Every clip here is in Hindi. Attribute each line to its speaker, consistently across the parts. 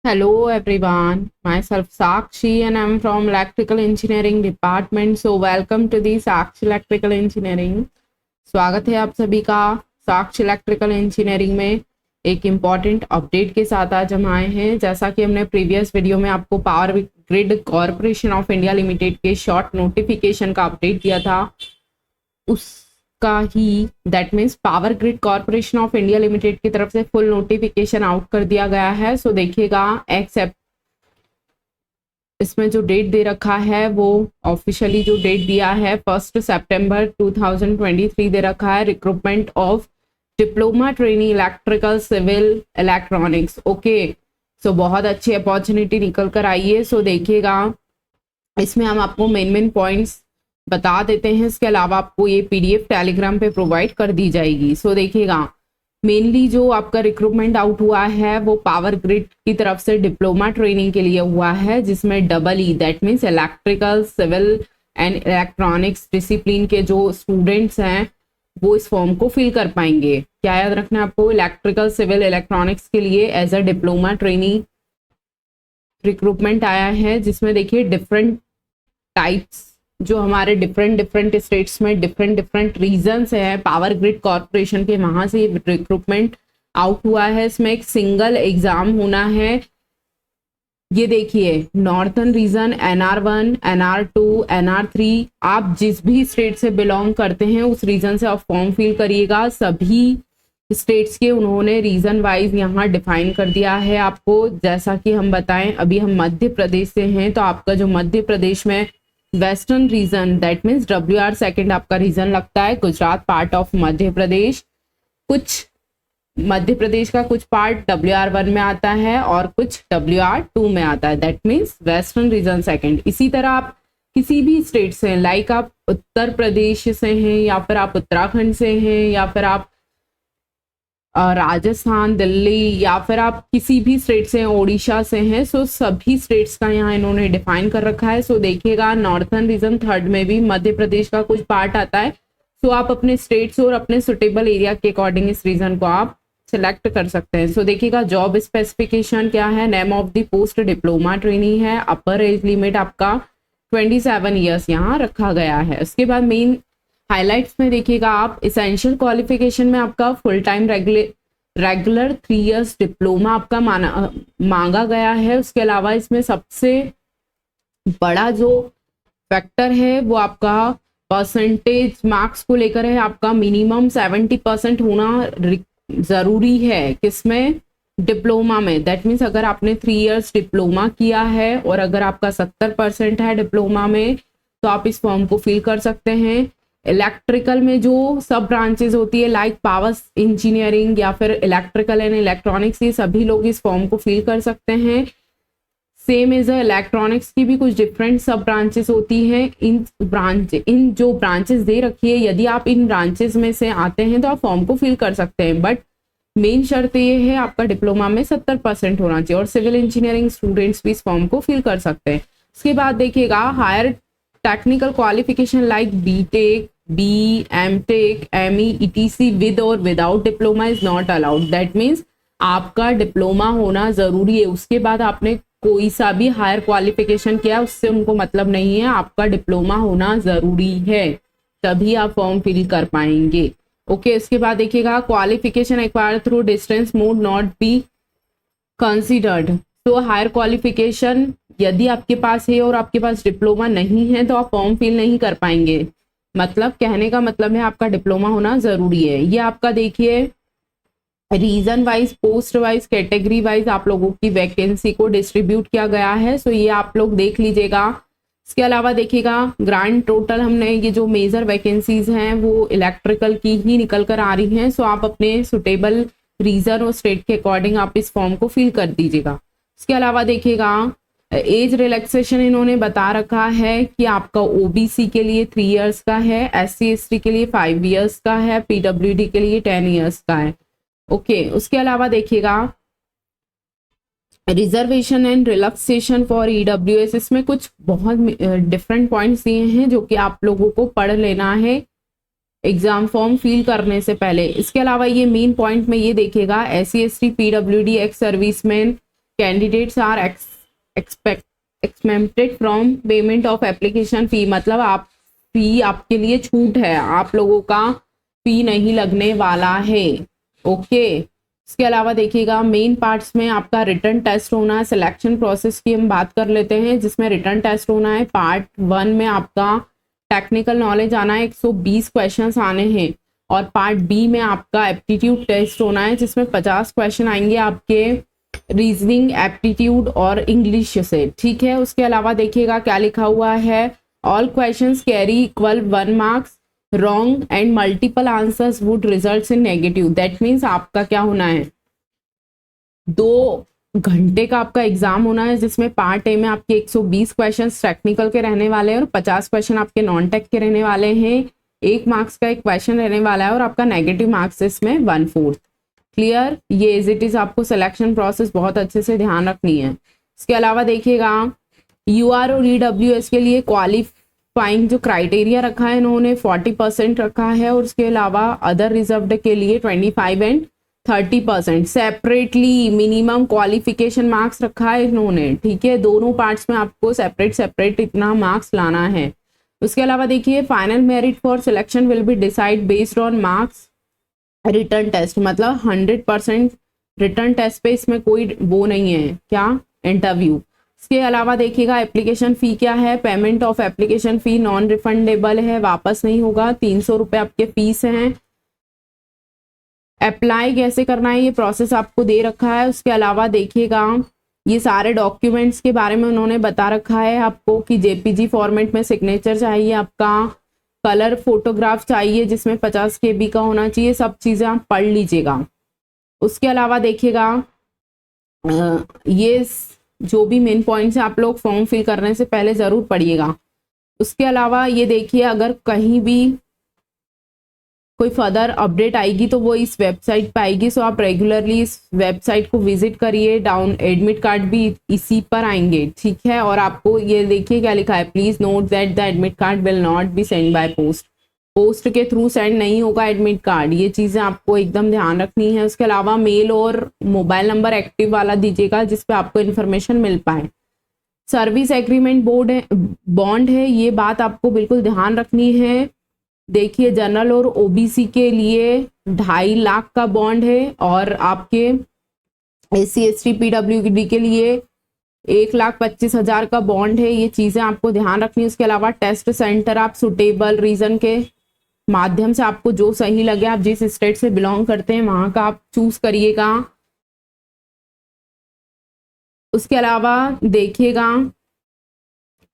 Speaker 1: Hello everyone, myself Sakshi and I'm from Electrical Engineering Department. So welcome to the Sakshi Electrical Engineering. स्वागत है आप सभी का साक्षी इलेक्ट्रिकल इंजीनियरिंग में एक इम्पॉर्टेंट अपडेट के साथ आज हम आए हैं। जैसा कि हमने प्रीवियस वीडियो में आपको power grid corporation of India limited के शॉर्ट नोटिफिकेशन का अपडेट दिया था, उसका ही that means power grid corporation of India limited की तरफ से फुल नोटिफिकेशन आउट कर दिया गया है। सो देखिएगा एक्सेप्ट इसमें जो डेट दे रखा है वो ऑफिशियली जो डेट दिया है 1 सितंबर 2023 दे रखा है। Recruitment of diploma trainee electrical civil electronics. Okay, so बहुत अच्छी अपॉर्चुनिटी निकल कर आई है। सो देखिएगा इसमें हम आपको मेन पॉइंट्स बता देते हैं, इसके अलावा आपको ये पीडीएफ टेलीग्राम पे प्रोवाइड कर दी जाएगी। सो देखिएगा मेनली जो आपका रिक्रूटमेंट आउट हुआ है वो पावर ग्रिड की तरफ से डिप्लोमा ट्रेनिंग के लिए हुआ है, जिसमें double E that means electrical civil and electronics discipline के जो स्टूडेंट्स हैं वो इस फॉर्म को फिल कर पाएंगे। क्या याद रखना है आपको, इलेक्ट्रिकल सिविल इलेक्ट्रॉनिक्स के लिए as a diploma training recruitment आया है, जिसमें देखिए डिफरेंट टाइप्स जो हमारे डिफरेंट स्टेट्स में डिफरेंट रीजन्स हैं पावर ग्रिड कॉरपोरेशन के, वहां से रिक्रूटमेंट आउट हुआ है। इसमें एक सिंगल एग्जाम होना है। ये देखिए northern reason NR1, NR2, NR3, आप जिस भी स्टेट से बिलोंग करते हैं उस रीजन से आप फॉर्म फिल करिएगा। सभी स्टेट्स के उन्होंने रीजन वाइज यहाँ डिफाइन कर दिया है आपको। जैसा कि हम बताएं अभी हम मध्य प्रदेश से हैं, तो आपका जो मध्य प्रदेश में western region that means WR second आपका रीजन लगता है। गुजरात पार्ट ऑफ मध्य प्रदेश, कुछ मध्य प्रदेश का कुछ पार्ट WR1 में आता है और कुछ WR2 में आता है, that means western region second. इसी तरह आप किसी भी स्टेट से हैं, लाइक आप उत्तर प्रदेश से हैं या फिर आप उत्तराखंड से हैं या फिर आप राजस्थान, दिल्ली या फिर आप किसी भी स्टेट से हैं, ओडिशा से हैं, सो सभी स्टेट्स का यहाँ इन्होंने डिफाइन कर रखा है। सो देखिएगा नॉर्थन रीजन थर्ड में भी मध्य प्रदेश का कुछ पार्ट आता है। सो आप अपने स्टेट्स और अपने सुटेबल एरिया के अकॉर्डिंग इस रीजन को आप सिलेक्ट कर सकते हैं। सो देखिएगा जॉब स्पेसिफिकेशन क्या है, name of the post diploma trainee है, अपर एज लिमिट आपका 27 ईयर्स यहाँ रखा गया है। उसके बाद मेन हाइलाइट्स में देखिएगा आप इसेंशियल क्वालिफिकेशन में आपका full time regular 3 years diploma आपका मांगा गया है। उसके अलावा इसमें सबसे बड़ा जो फैक्टर है वो आपका परसेंटेज मार्क्स को लेकर है। आपका मिनिमम 70% होना जरूरी है किसमें, डिप्लोमा में। दैट मीन्स अगर आपने 3 इयर्स डिप्लोमा किया है और अगर आपका 70% है डिप्लोमा में तो आप इस फॉर्म को फिल कर सकते हैं। इलेक्ट्रिकल में जो सब ब्रांचेस होती है लाइक पावर इंजीनियरिंग या फिर इलेक्ट्रिकल एंड इलेक्ट्रॉनिक्स, ये सभी लोग इस फॉर्म को फिल कर सकते हैं। सेम एज इलेक्ट्रॉनिक्स की भी कुछ डिफरेंट सब ब्रांचेस होती हैं। इन जो ब्रांचेस दे रखी है, यदि आप इन ब्रांचेस में से आते हैं तो आप फॉर्म को फिल कर सकते हैं, बट मेन शर्त ये है आपका डिप्लोमा में 70% होना चाहिए। और सिविल इंजीनियरिंग स्टूडेंट्स भी इस फॉर्म को फिल कर सकते हैं। उसके बाद देखिएगा higher technical qualification like BTech, BE, MTech, ME, ETC with और without diploma is not allowed. That means आपका डिप्लोमा होना जरूरी है। उसके बाद आपने कोई सा भी हायर क्वालिफिकेशन किया उससे उनको मतलब नहीं है, आपका डिप्लोमा होना जरूरी है, तभी आप फॉर्म फिल कर पाएंगे। ओके, इसके बाद देखिएगा qualification acquire through distance mode not be considered. तो हायर क्वालिफिकेशन यदि आपके पास है और आपके पास डिप्लोमा नहीं है तो आप फॉर्म फिल नहीं कर पाएंगे। मतलब कहने का मतलब है आपका डिप्लोमा होना जरूरी है। ये आपका देखिए region wise, post wise, category wise आप लोगों की वैकेंसी को डिस्ट्रीब्यूट किया गया है। सो ये आप लोग देख लीजिएगा। इसके अलावा देखिएगा ग्रांड टोटल हमने ये जो मेजर वैकेंसीज हैं वो इलेक्ट्रिकल की ही निकल कर आ रही हैं। सो आप अपने सुटेबल रीजन और स्टेट के अकॉर्डिंग आप इस फॉर्म को फिल कर दीजिएगा। इसके अलावा देखिएगा एज रिलैक्सेशन इन्होंने बता रखा है कि आपका OBC के लिए 3 इयर्स का है, SC/ST के लिए 5 इयर्स का है, PWD के लिए 10 इयर्स का है। ओके, उसके अलावा देखिएगा reservation and relaxation for EWS, इसमें कुछ बहुत डिफरेंट पॉइंट्स दिए हैं जो कि आप लोगों को पढ़ लेना है एग्जाम फॉर्म फिल करने से पहले। इसके अलावा ये मेन पॉइंट में ये देखिएगा SC/ST, PWD, ex serviceman candidates are exempted from payment of application fee, मतलब आप फी आपके लिए छूट है, आप लोगों का फी नहीं लगने वाला है। ओके, इसके अलावा देखिएगा मेन पार्ट्स में आपका रिटर्न टेस्ट होना है। सिलेक्शन प्रोसेस की हम बात कर लेते हैं, जिसमें रिटर्न टेस्ट होना है। पार्ट 1 में आपका टेक्निकल नॉलेज आना है, 120 क्वेश्चंस आने हैं। और पार्ट बी में आपका एप्टीट्यूड टेस्ट होना है, जिसमें 50 क्वेश्चन आएंगे आपके रीजनिंग, एप्टीट्यूड और इंग्लिश से। ठीक है, उसके अलावा देखिएगा क्या लिखा हुआ है, all questions carry equal 1 marks, wrong and multiple answers would result in negative. That means आपका क्या होना है, 2 घंटे का आपका एग्जाम होना है, जिसमें पार्ट ए में आपके 120 क्वेश्चन टेक्निकल के रहने वाले हैं और 50 क्वेश्चन आपके नॉन टेक के रहने वाले हैं। 1 मार्क्स का एक क्वेश्चन रहने वाला है और आपका नेगेटिव मार्क्स इसमें 1/4। क्लियर, ये एज इट इज आपको सिलेक्शन प्रोसेस बहुत अच्छे से ध्यान रखनी है। इसके अलावा देखिएगा UR और EWS के लिए क्वालिफाइंग जो क्राइटेरिया रखा है इन्होंने 40% रखा है, और उसके अलावा अदर रिजर्व्ड के लिए 25 and 30% separately minimum qualification marks रखा है इन्होंने। ठीक है, दोनों पार्ट्स में आपको सेपरेट इतना मार्क्स लाना है। उसके अलावा देखिए final merit for selection will be decide based on marks written test, मतलब 100% रिटर्न टेस्ट पे इसमें कोई वो नहीं है क्या, इंटरव्यू। इसके अलावा देखिएगा एप्लीकेशन फ़ी क्या है, payment of application fee non refundable है, वापस नहीं होगा, 300 रुपये आपके फीस हैं। अप्लाई कैसे करना है ये प्रोसेस आपको दे रखा है। उसके अलावा देखिएगा ये सारे डॉक्यूमेंट्स के बारे में उन्होंने बता रखा है आपको कि JPG फॉर्मेट में सिग्नेचर चाहिए, आपका कलर फोटोग्राफ चाहिए जिसमें 50 KB का होना चाहिए, सब चीज़ें आप पढ़ लीजिएगा। उसके अलावा देखिएगा ये जो भी मेन पॉइंट्स है आप लोग फॉर्म फिल करने से पहले ज़रूर पढ़िएगा। उसके अलावा ये देखिए अगर कहीं भी कोई फर्दर अपडेट आएगी तो वो इस वेबसाइट पे आएगी, सो आप रेगुलरली इस वेबसाइट को विजिट करिए। डाउन एडमिट कार्ड भी इसी पर आएंगे। ठीक है, और आपको ये देखिए क्या लिखा है, please note that the admit card will not be send by post, post के थ्रू सेंड नहीं होगा एडमिट कार्ड, ये चीज़ें आपको एकदम ध्यान रखनी है। उसके अलावा मेल और मोबाइल नंबर एक्टिव वाला दीजिएगा जिसपे आपको इन्फॉर्मेशन मिल पाए। सर्विस एग्रीमेंट बॉन्ड है, ये बात आपको बिल्कुल ध्यान रखनी है। देखिए जनरल और OBC के लिए 2.5 लाख का बॉन्ड है, और आपके SC ST PWD के लिए 1,25,000 का बॉन्ड है। ये चीज़ें आपको ध्यान रखनी है। उसके अलावा टेस्ट सेंटर आप सुटेबल रीजन के माध्यम से आपको जो सही लगे, आप जिस स्टेट से बिलोंग करते हैं वहाँ का आप चूज करिएगा। उसके अलावा देखिएगा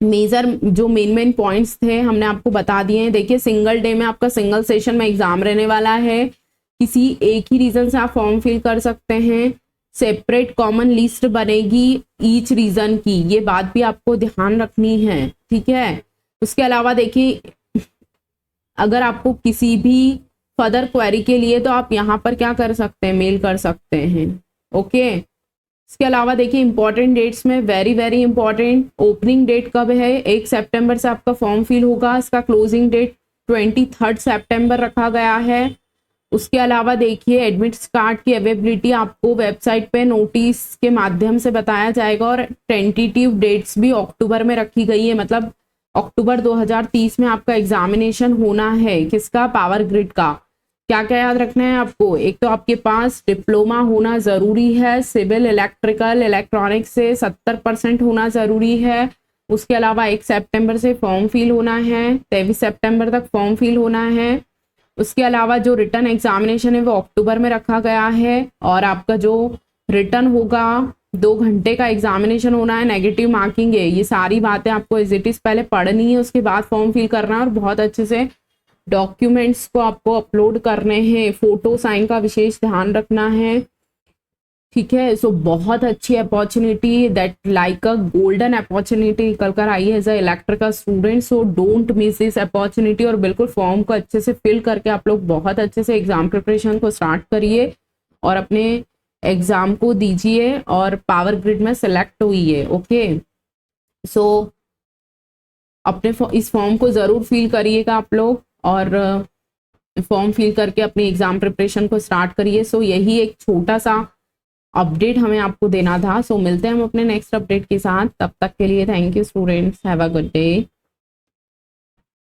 Speaker 1: मेजर जो मेन पॉइंट्स थे हमने आपको बता दिए हैं। देखिए सिंगल डे में आपका सिंगल सेशन में एग्जाम रहने वाला है, किसी एक ही रीजन से आप फॉर्म फिल कर सकते हैं। सेपरेट कॉमन लिस्ट बनेगी ईच रीजन की, ये बात भी आपको ध्यान रखनी है। ठीक है, उसके अलावा देखिए अगर आपको किसी भी फर्दर क्वेरी के लिए तो आप यहाँ पर क्या कर सकते हैं, मेल कर सकते हैं। ओके, इसके अलावा देखिए इंपॉर्टेंट डेट्स में वेरी इंपॉर्टेंट, ओपनिंग डेट कब है, 1 सितंबर से आपका फॉर्म फिल होगा। इसका क्लोजिंग डेट 23 सितंबर रखा गया है। उसके अलावा देखिए एडमिट कार्ड की अवेलेबिलिटी आपको वेबसाइट पे नोटिस के माध्यम से बताया जाएगा, और टेंटेटिव डेट्स भी अक्टूबर में रखी गई है, मतलब अक्टूबर 2030 में आपका एग्जामिनेशन होना है। किसका, पावर ग्रिड का। क्या क्या याद रखना है आपको, एक तो आपके पास डिप्लोमा होना ज़रूरी है, सिविल इलेक्ट्रिकल इलेक्ट्रॉनिक्स से 70% होना ज़रूरी है। उसके अलावा 1 सितंबर से फॉर्म फिल होना है, 23 सितंबर तक फॉर्म फिल होना है। उसके अलावा जो रिटर्न एग्जामिनेशन है वो अक्टूबर में रखा गया है, और आपका जो रिटर्न होगा 2 घंटे का एग्जामिनेशन होना है, नेगेटिव मार्किंग है। ये सारी बातें आपको एज इट इज पहले पढ़नी है, उसके बाद फॉर्म फिल करना है, और बहुत अच्छे से डॉक्यूमेंट्स को आपको अपलोड करने हैं। फोटो साइन का विशेष ध्यान रखना है। ठीक है, सो बहुत अच्छी opportunity, that like a golden opportunity निकल कर आई है as a electrical student. So don't miss this opportunity, और बिल्कुल फॉर्म को अच्छे से फिल करके आप लोग बहुत अच्छे से एग्जाम प्रिपरेशन को स्टार्ट करिए और अपने एग्जाम को दीजिए और पावर ग्रिड में सेलेक्ट हुई। ओके, सो अपने इस फॉर्म को ज़रूर फिल करिएगा आप लोग, और फॉर्म फिल करके अपनी एग्जाम प्रिपरेशन को स्टार्ट करिए। सो यही एक छोटा सा अपडेट हमें आपको देना था। सो मिलते हैं हम अपने नेक्स्ट अपडेट के साथ, तब तक के लिए thank you students, have a good day.